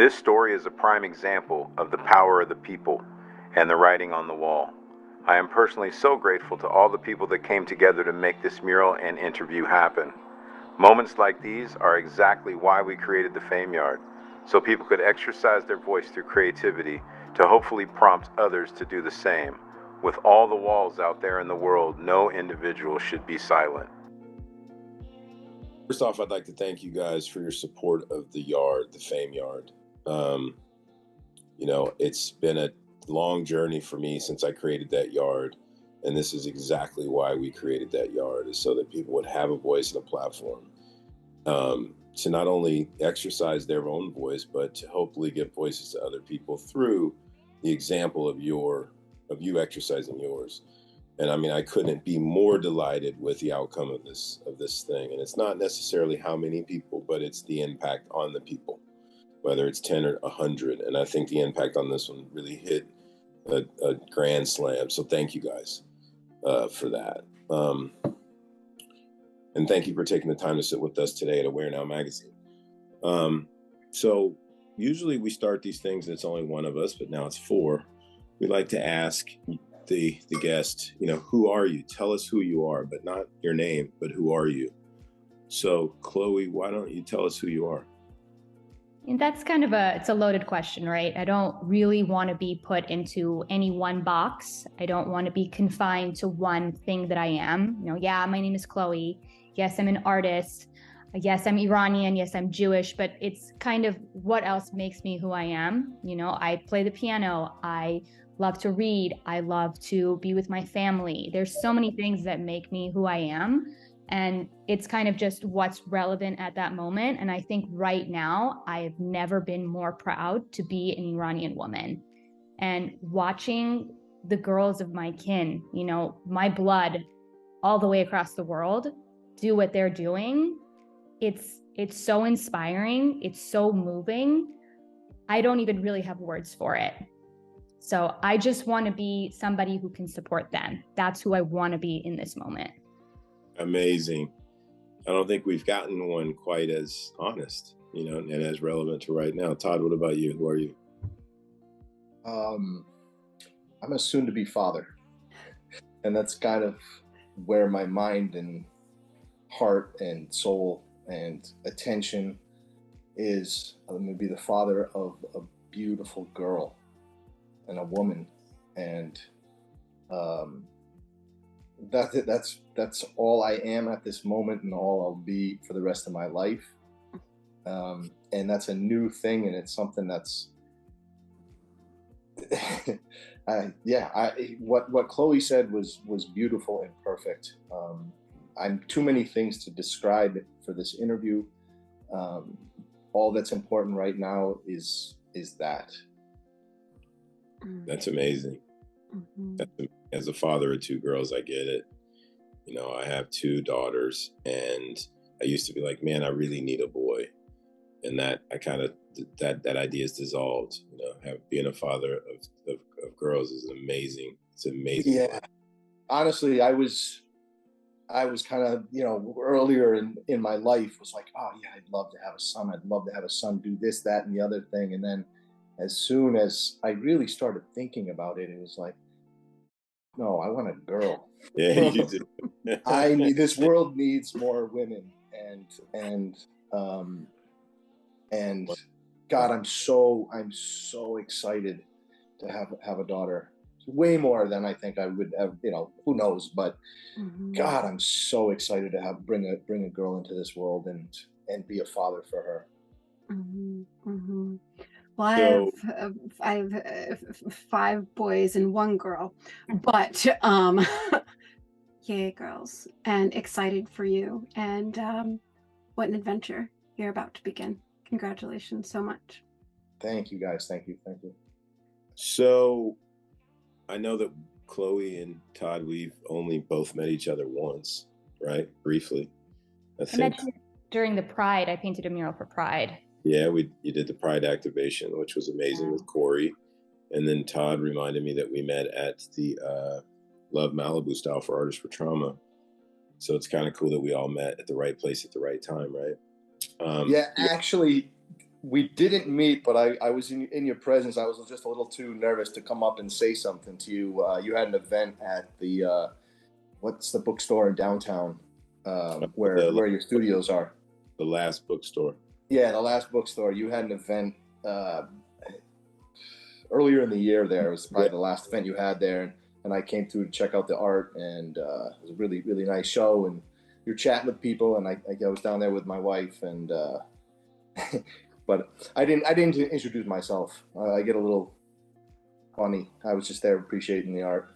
This story is a prime example of the power of the people and the writing on the wall. I am personally so grateful to all the people that came together to make this mural and interview happen. Moments like these are exactly why we created the Fame Yard, so people could exercise their voice through creativity to hopefully prompt others to do the same. With all the walls out there in the world, no individual should be silent. First off, I'd like to thank you guys for your support of the yard, the Fame Yard. It's been a long journey for me since I created that yard. And this is exactly why we created that yard, is so that people would have a voice and a platform to not only exercise their own voice, but to hopefully give voices to other people through the example of you exercising yours. And I mean, I couldn't be more delighted with the outcome of this thing. And it's not necessarily how many people, but it's the impact on the people, whether it's 10 or 100. And I think the impact on this one really hit a grand slam. So thank you guys for that. And thank you for taking the time to sit with us today at AwareNow magazine. So usually we start these things and it's only one of us, but now it's four. We like to ask the guest, who are you? Tell us who you are, but not your name, but who are you? So Chloe, why don't you tell us who you are? And that's kind of it's a loaded question, right? I don't really want to be put into any one box. I don't want to be confined to one thing that I am. Yeah, my name is Chloe. Yes, I'm an artist. Yes, I'm Iranian. Yes, I'm Jewish, but it's kind of what else makes me who I am. I play the piano. I love to read. I love to be with my family. There's so many things that make me who I am. And it's kind of just what's relevant at that moment. And I think right now, I have never been more proud to be an Iranian woman. And watching the girls of my kin, my blood, all the way across the world, do what they're doing, it's so inspiring. It's so moving. I don't even really have words for it. So I just want to be somebody who can support them. That's who I want to be in this moment. Amazing. I don't think we've gotten one quite as honest, and as relevant to right now. Todd, what about you? Who are you? I'm a soon-to-be father. And that's kind of where my mind and heart and soul and attention is. I'm going to be the father of a beautiful girl and a woman. And that's all I am at this moment, and all I'll be for the rest of my life. And that's a new thing, and it's something that's what Chloe said was beautiful and perfect. I'm too many things to describe for this interview. All that's important right now is that. That's amazing. Mm-hmm. As a father of two girls, I get it. I have two daughters, and I used to be like, man, I really need a boy. And that that idea is dissolved. Being a father of girls is amazing. It's amazing. Yeah. Honestly, I was kind of, earlier in my life was like, oh yeah, I'd love to have a son. I'd love to have a son do this, that, and the other thing. And then as soon as I really started thinking about it, it was like, no, I want a girl. Yeah, you do. This world needs more women, and God, I'm so excited to have a daughter. Way more than I think I would have. Who knows? But mm-hmm. God, I'm so excited to bring a girl into this world and be a father for her. Mm-hmm. Mm-hmm. Well, I have 5 boys and 1 girl, but yay, girls, and excited for you. And what an adventure you're about to begin. Congratulations so much. Thank you, guys. Thank you. So I know that Chloe and Todd, we've only both met each other once, right? Briefly. I met you during the Pride. I painted a mural for Pride. Yeah, you did the Pride activation, which was amazing with Corey. And then Todd reminded me that we met at the Love Malibu Style for Artists for Trauma. So it's kind of cool that we all met at the right place at the right time, right? Actually, we didn't meet, but I was in your presence. I was just a little too nervous to come up and say something to you. You had an event at the what's the bookstore in downtown, where your studios are? The Last Bookstore. Yeah, the Last Bookstore. You had an event earlier in the year there. It was probably the last event you had there, and I came through to check out the art, and it was a really, really nice show. And you're chatting with people, and I was down there with my wife, and but I didn't introduce myself. I get a little funny. I was just there appreciating the art.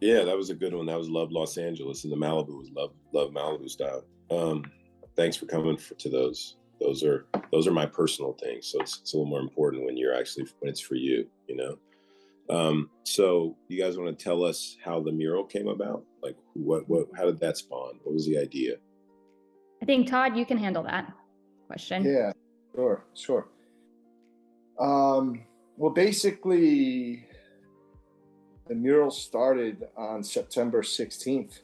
Yeah, that was a good one. That was Love Los Angeles, and the Malibu was Love Malibu style. Thanks for coming to those. Those are my personal things. So it's a little more important when it's for you, you know? So you guys want to tell us how the mural came about? Like how did that spawn? What was the idea? I think Todd, you can handle that question. Yeah, sure. Well, basically the mural started on September 16th,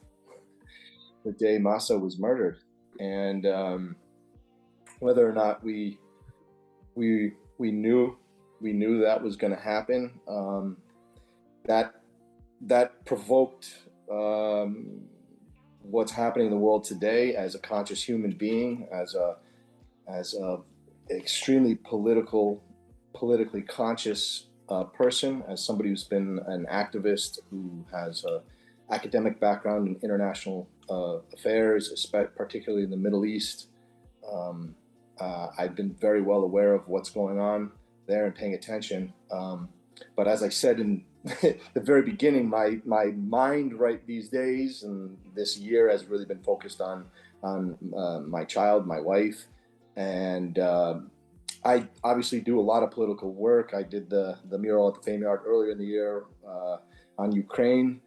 the day Mahsa was murdered. And whether or not we knew that was going to happen, that provoked what's happening in the world today as a conscious human being, as a extremely politically conscious person, as somebody who's been an activist, who has a academic background in international affairs, particularly in the Middle East. I've been very well aware of what's going on there and paying attention. But as I said in the very beginning, my mind right these days and this year has really been focused on my child, my wife, and I obviously do a lot of political work. I did the mural at the Fame Yard earlier in the year on Ukraine,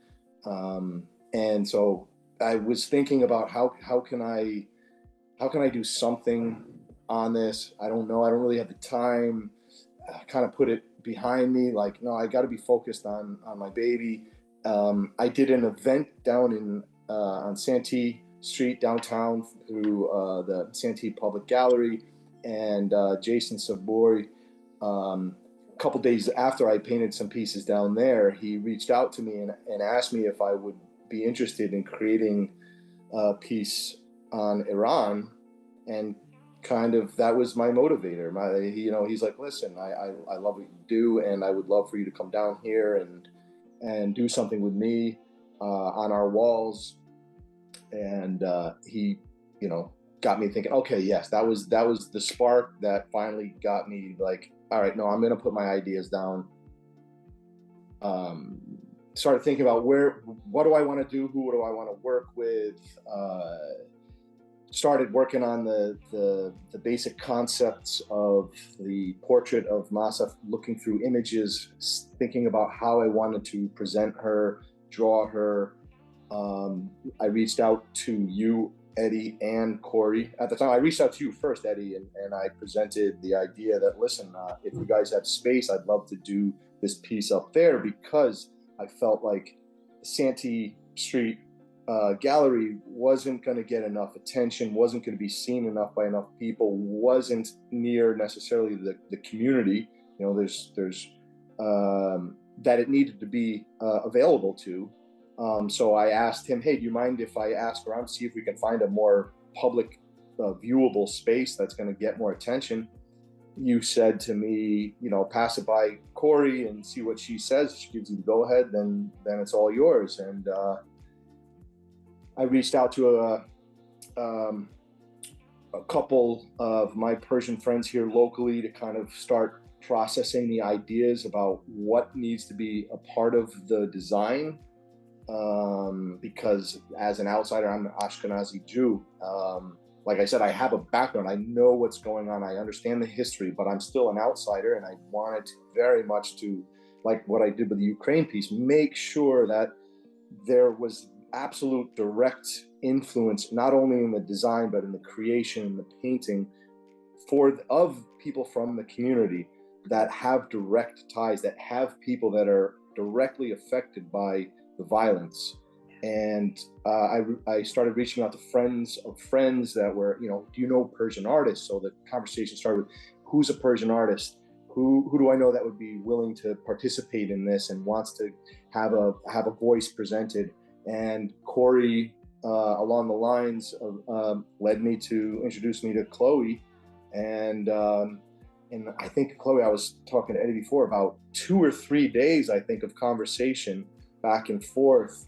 and so I was thinking about how can I do something on this. I don't know. I don't really have the time. Kind of put it behind me. Like, no, I got to be focused on my baby. I did an event down in on Santee Street downtown through the Santee Public Gallery, and Jason Savoy. A couple days after I painted some pieces down there, he reached out to me and asked me if I would be interested in creating a piece on Iran, and kind of that was my motivator. He's like, listen, I love what you do, and I would love for you to come down here and do something with me on our walls. And he, got me thinking, okay, yes, that was the spark that finally got me like, all right, no, I'm gonna put my ideas down. Started thinking about what do I want to do, who do I want to work with. Started working on the basic concepts of the portrait of Mahsa, looking through images, thinking about how I wanted to present her, draw her. I reached out to you, Eddie, and Corey. At the time, I reached out to you first, Eddie, and I presented the idea that, listen, if you guys have space, I'd love to do this piece up there, because I felt like Santee Street gallery wasn't going to get enough attention, wasn't going to be seen enough by enough people, wasn't near necessarily the community. There's that it needed to be available to. So I asked him, hey, do you mind if I ask around, see if we can find a more public, viewable space that's going to get more attention? You said to me, pass it by Corey and see what she says. If she gives you the go ahead, then it's all yours. And I reached out to a couple of my Persian friends here locally to kind of start processing the ideas about what needs to be a part of the design. Because as an outsider, I'm an Ashkenazi Jew. Like I said, I have a background. I know what's going on. I understand the history, but I'm still an outsider, and I wanted very much to, like what I did with the Ukraine piece, make sure that there was absolute direct influence, not only in the design, but in the creation and the painting of people from the community that have direct ties, that have people that are directly affected by the violence. And I started reaching out to friends of friends that were, do you know Persian artists? So the conversation started with, who's a Persian artist? Who do I know that would be willing to participate in this and wants to have a voice presented? And Corey, along the lines of, led me to introduce me to Chloe, and I think Chloe, I was talking to Eddie before, about 2 or 3 days, I think, of conversation back and forth,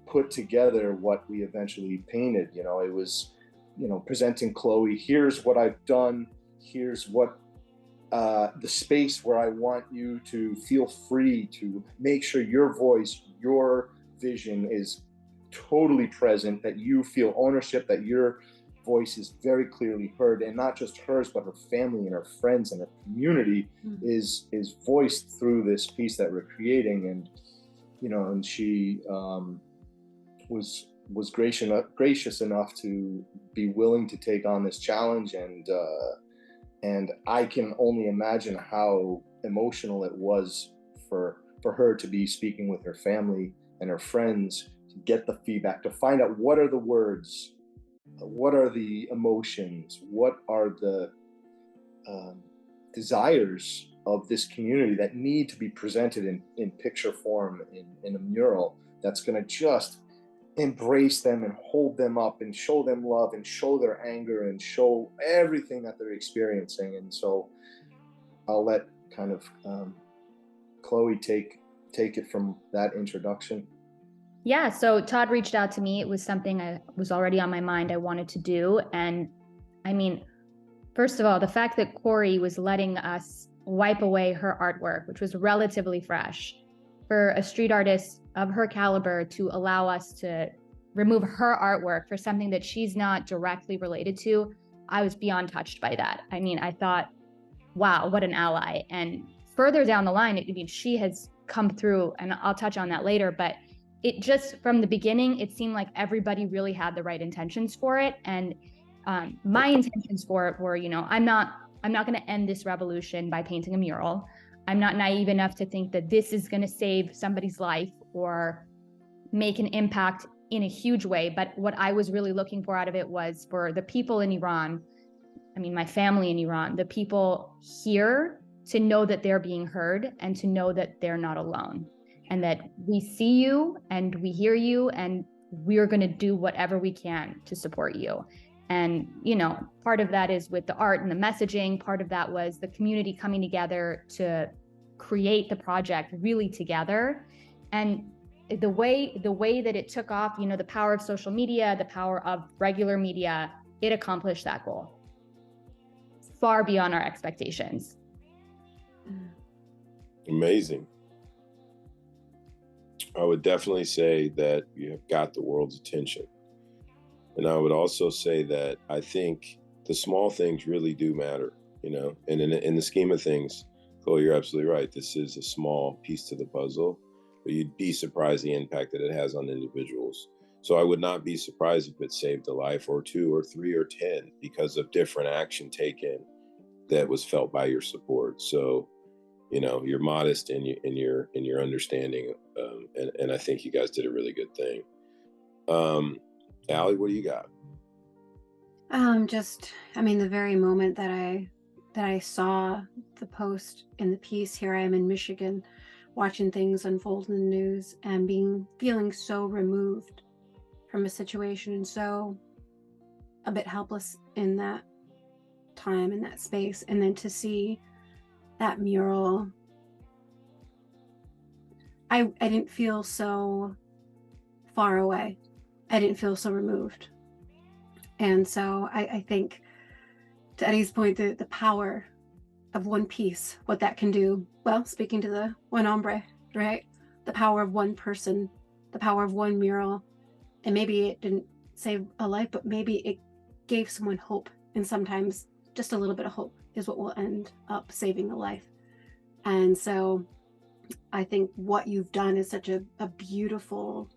put together what we eventually painted. You know, it was, you know, presenting Chloe, here's what I've done, here's what the space where I want you to feel free to make sure your voice, your vision is totally present, that you feel ownership, that your voice is very clearly heard, and not just hers, but her family and her friends and her community is voiced through this piece that we're creating. And, you know, and she was gracious enough to be willing to take on this challenge, and I can only imagine how emotional it was for her to be speaking with her family and her friends, to get the feedback, to find out what are the words, what are the emotions, what are the desires of this community that need to be presented in picture form, in a mural that's going to just embrace them and hold them up and show them love and show their anger and show everything that they're experiencing. And so I'll let kind of Chloe take it from that introduction. Yeah, so Todd reached out to me. It was something I was already on my mind I wanted to do. And I mean, first of all, the fact that Corey was letting us wipe away her artwork, which was relatively fresh, for a street artist of her caliber to allow us to remove her artwork for something that she's not directly related to, I was beyond touched by that. I mean, I thought, wow, what an ally. And further down the line, I mean, she has come through, and I'll touch on that later, but it just, from the beginning, it seemed like everybody really had the right intentions for it. And my intentions for it were, you know, I'm not going to end this revolution by painting a mural. I'm not naive enough to think that this is going to save somebody's life or make an impact in a huge way. But what I was really looking for out of it was for the people in Iran, I mean, my family in Iran, the people here, to know that they're being heard and to know that they're not alone, and that we see you and we hear you, and we're going to do whatever we can to support you. And, you know, part of that is with the art and the messaging. Part of that was the community coming together to create the project really together. And the way that it took off, you know, the power of social media, the power of regular media, it accomplished that goal far beyond our expectations. Amazing. I would definitely say that you have got the world's attention. And I would also say that I think the small things really do matter, you know, and in the scheme of things, Chloe, you're absolutely right. This is a small piece to the puzzle, but you'd be surprised the impact that it has on individuals. So I would not be surprised if it saved a life or 2 or 3 or 10 because of different action taken that was felt by your support. So, you know, you're modest in your understanding, and I think you guys did a really good thing. Allie, what do you got? I mean, the very moment that I saw the post in the piece, here I am in Michigan, watching things unfold in the news and feeling so removed from a situation and so a bit helpless in that time, in that space. And then to see that mural, I didn't feel so far away. I didn't feel so removed. And so I think, to Eddie's point, the power of one piece, what that can do. Well, speaking to the one hombre, right? The power of one person, the power of one mural. And maybe it didn't save a life, but maybe it gave someone hope. And sometimes just a little bit of hope is what will end up saving a life. And so I think what you've done is such a beautiful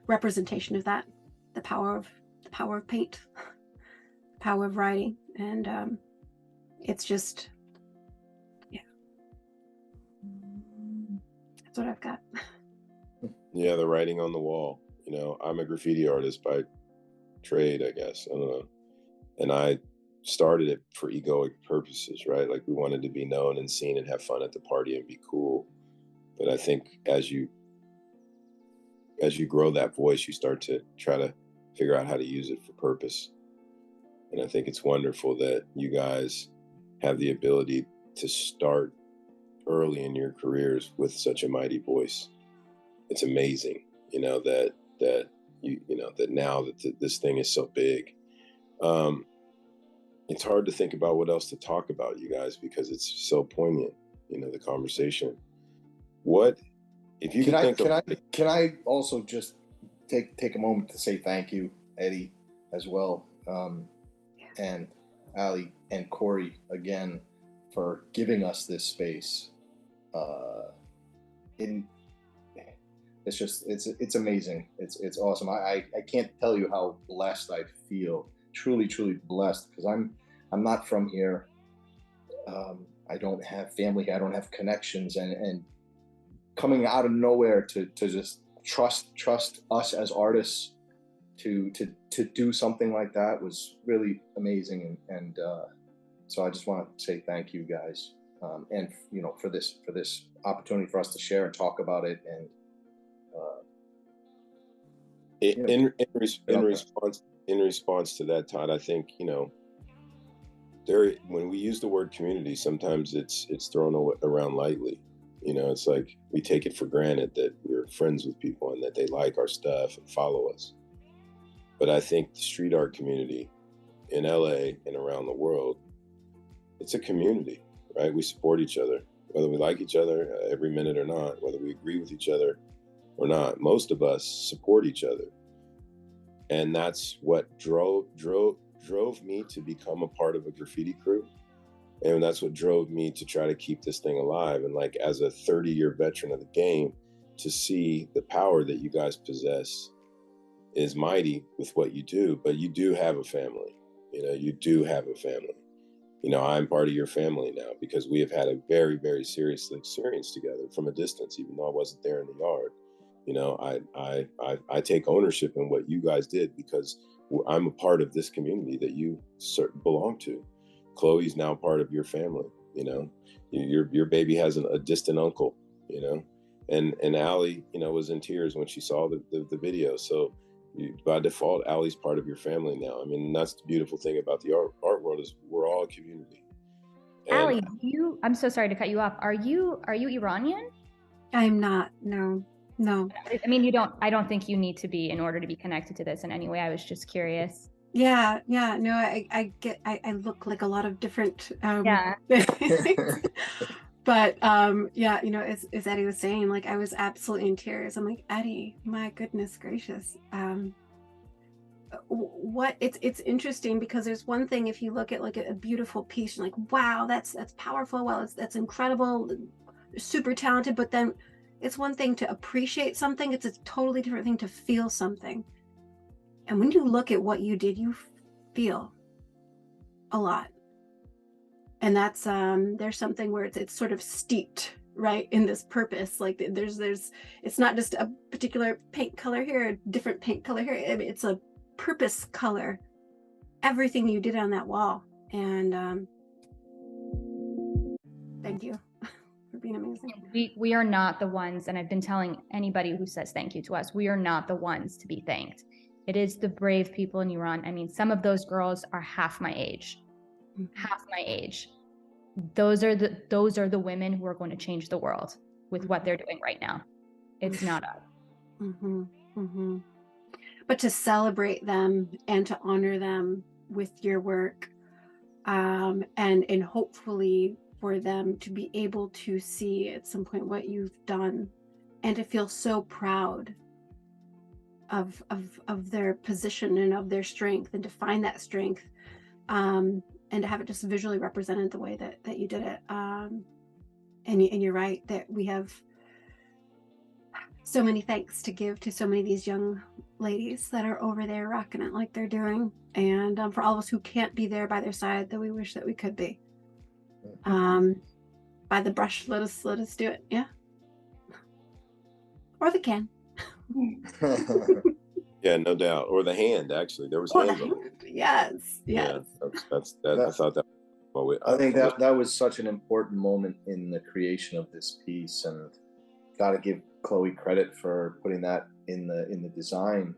representation of that, the power of paint, the power of writing. And it's just, yeah, that's what I've got. Yeah, the writing on the wall. You know, I'm a graffiti artist by trade, I guess. I don't know. And I started it for egoic purposes, right? Like we wanted to be known and seen and have fun at the party and be cool. But I think as you grow that voice, you start to try to figure out how to use it for purpose. And I think it's wonderful that you guys have the ability to start early in your careers with such a mighty voice. It's amazing, that now that this thing is so big. It's hard to think about what else to talk about, you guys, because it's so poignant, the conversation. What if you can I also just take a moment to say thank you, Eddie, as well, and Ali and Corey again for giving us this space. It's amazing. It's awesome. I can't tell you how blessed I feel. Truly blessed, because I'm not from here. I don't have family here. I don't have connections, and coming out of nowhere to just trust us as artists to do something like that was really amazing. And so I just want to say thank you guys, and for this opportunity for us to share and talk about it. And in response to that, Todd, I think when we use the word community, sometimes it's thrown around lightly. It's like we take it for granted that we're friends with people and that they like our stuff and follow us. But I think the street art community in LA and around the world, it's a community, right? We support each other, whether we like each other every minute or not, whether we agree with each other or not. Most of us support each other. And that's what drove me to become a part of a graffiti crew. And that's what drove me to try to keep this thing alive. And like, as a 30-year veteran of the game, to see the power that you guys possess is mighty with what you do. But you do have a family. You do have a family. I'm part of your family now because we have had a very, very serious experience together from a distance, even though I wasn't there in the yard. I take ownership in what you guys did because I'm a part of this community that you belong to. Chloe's now part of your family. Your baby has a distant uncle. And Allie, was in tears when she saw the video. So by default, Allie's part of your family now. I mean, that's the beautiful thing about the art world is we're all a community. Allie, I'm so sorry to cut you off. Are you Iranian? I'm not. No. I mean, I don't think you need to be in order to be connected to this in any way. I was just curious. Yeah. No, I look like a lot of different, yeah. But as Eddie was saying, like, I was absolutely in tears. I'm like, Eddie, my goodness gracious. It's interesting because there's one thing if you look at like a beautiful piece, you're like, wow, that's powerful. Well, that's incredible, super talented. But then it's one thing to appreciate something. It's a totally different thing to feel something. And when you look at what you did, you feel a lot. And that's there's something where it's sort of steeped right in this purpose. Like there's it's not just a particular paint color here, a different paint color here. I mean, it's a purpose color. Everything you did on that wall. And thank you for being amazing. We are not the ones, and I've been telling anybody who says thank you to us, we are not the ones to be thanked. It is the brave people in Iran. I mean, some of those girls are half my age. Half my age. Those are the women who are going to change the world with what they're doing right now. It's not us. But to celebrate them and to honor them with your work, and hopefully for them to be able to see at some point what you've done and to feel so proud of their position and of their strength, and to find that strength, and to have it just visually represented the way that you did it. And you're right that we have so many thanks to give to so many of these young ladies that are over there rocking it like they're doing. And for all of us who can't be there by their side, that we wish that we could be. By the brush, let us do it. Yeah. Or the can. Yeah, no doubt. Or the hand, actually. There was Oh, hands on it. yes, Yeah, yes. that. I thought that. Well, I think that was such an important moment in the creation of this piece, and got to give Chloe credit for putting that in the design.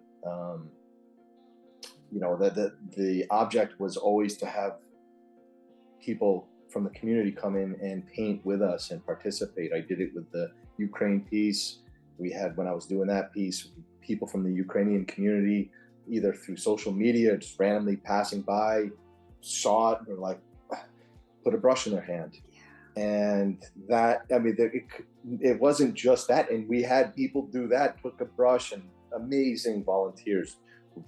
You know, the object was always to have people from the community come in and paint with us and participate. I did it with the Ukraine piece. We had, when I was doing that piece, people from the Ukrainian community, either through social media, just randomly passing by, saw it, or like put a brush in their hand. And that, I mean, it wasn't just that. And we had people do that, took a brush, and amazing volunteers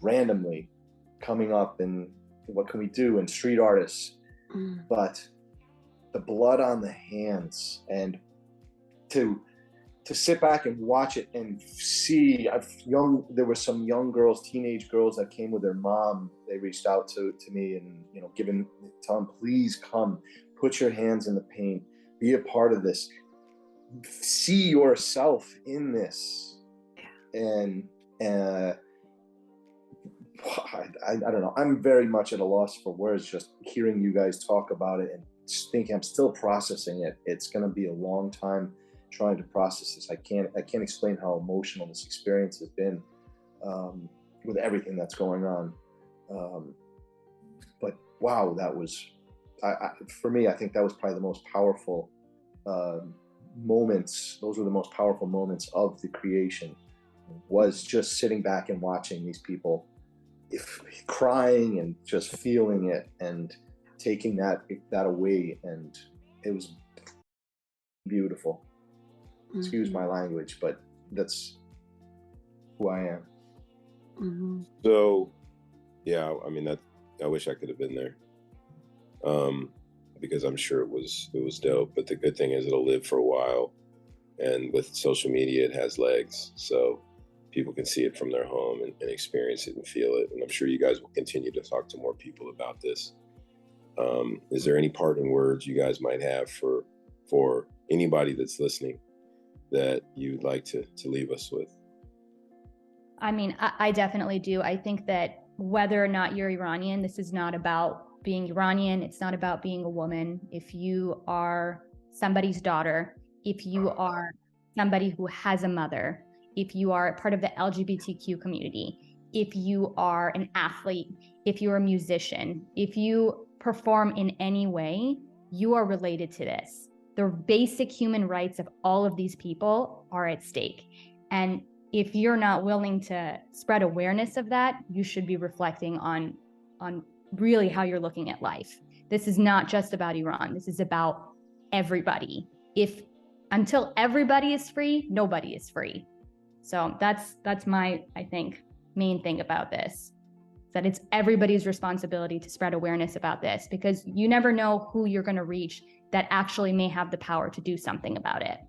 randomly coming up and what can we do, and street artists. But the blood on the hands, and to sit back and watch it and see there were some young girls, teenage girls that came with their mom. They reached out to me and, you know, tell them, please come, put your hands in the paint, be a part of this, see yourself in this. And I don't know. I'm very much at a loss for words just hearing you guys talk about it and thinking I'm still processing it. It's going to be a long time trying to process this. I can't explain how emotional this experience has been with everything that's going on. But wow, that was, for me, I think that was probably the most powerful moments. Those were the most powerful moments of the creation, was just sitting back and watching these people crying and just feeling it and taking that away. And it was beautiful. Excuse my language, but that's who I am. So, yeah, I mean, I wish I could have been there, because I'm sure it was dope. But the good thing is it'll live for a while, and with social media, it has legs, so people can see it from their home and experience it and feel it. And I'm sure you guys will continue to talk to more people about this. Is there any parting words you guys might have for anybody that's listening that you'd like to leave us with? I mean, I definitely do. I think that whether or not you're Iranian, this is not about being Iranian. It's not about being a woman. If you are somebody's daughter, if you are somebody who has a mother, if you are part of the LGBTQ community, if you are an athlete, if you're a musician, if you perform in any way, you are related to this. The basic human rights of all of these people are at stake. And if you're not willing to spread awareness of that, you should be reflecting on really how you're looking at life. This is not just about Iran. This is about everybody. Until everybody is free, nobody is free. So that's my, I think, main thing about this, that it's everybody's responsibility to spread awareness about this, because you never know who you're going to reach that actually may have the power to do something about it.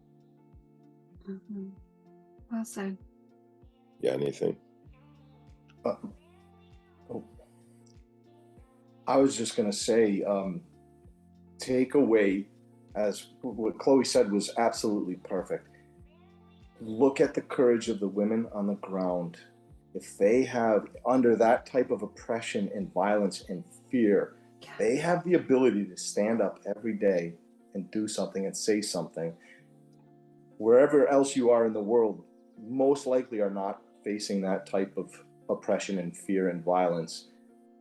Well said. Yeah, anything? I was just going to say, take away, as what Chloe said was absolutely perfect. Look at the courage of the women on the ground. If they have, under that type of oppression and violence and fear, they have the ability to stand up every day and do something and say something. Wherever else you are in the world, most likely are not facing that type of oppression and fear and violence.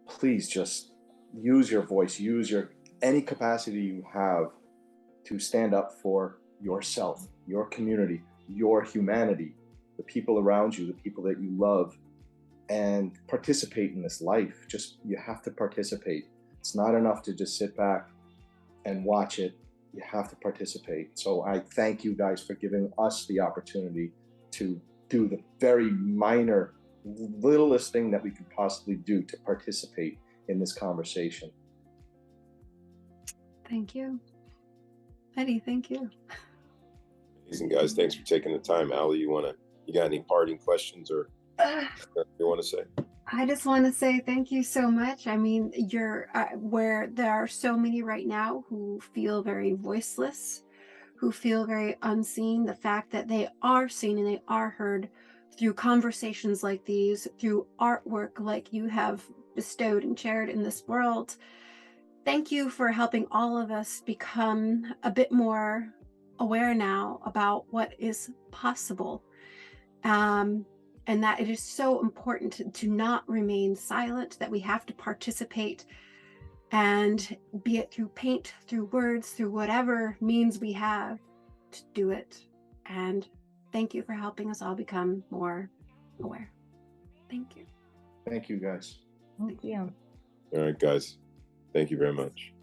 Please just use your voice, use any capacity you have to stand up for yourself, your community, your humanity, the people around you, the people that you love, and participate in this life. You have to participate. It's not enough to just sit back and watch it. You have to participate. So I thank you guys for giving us the opportunity to do the very minor, littlest thing that we could possibly do to participate in this conversation. Thank you. Eddie, thank you. Amazing, guys. Thanks for taking the time. Allie, you got any parting questions or you want to say? I just want to say thank you so much. I mean, you're where there are so many right now who feel very voiceless, who feel very unseen. The fact that they are seen and they are heard through conversations like these, through artwork like you have bestowed and shared in this world. Thank you for helping all of us become a bit more aware now about what is possible. And that it is so important to not remain silent, that we have to participate, and be it through paint, through words, through whatever means we have to do it. And thank you for helping us all become more aware. Thank you. Thank you, guys. Thank you. All right, guys. Thank you very much.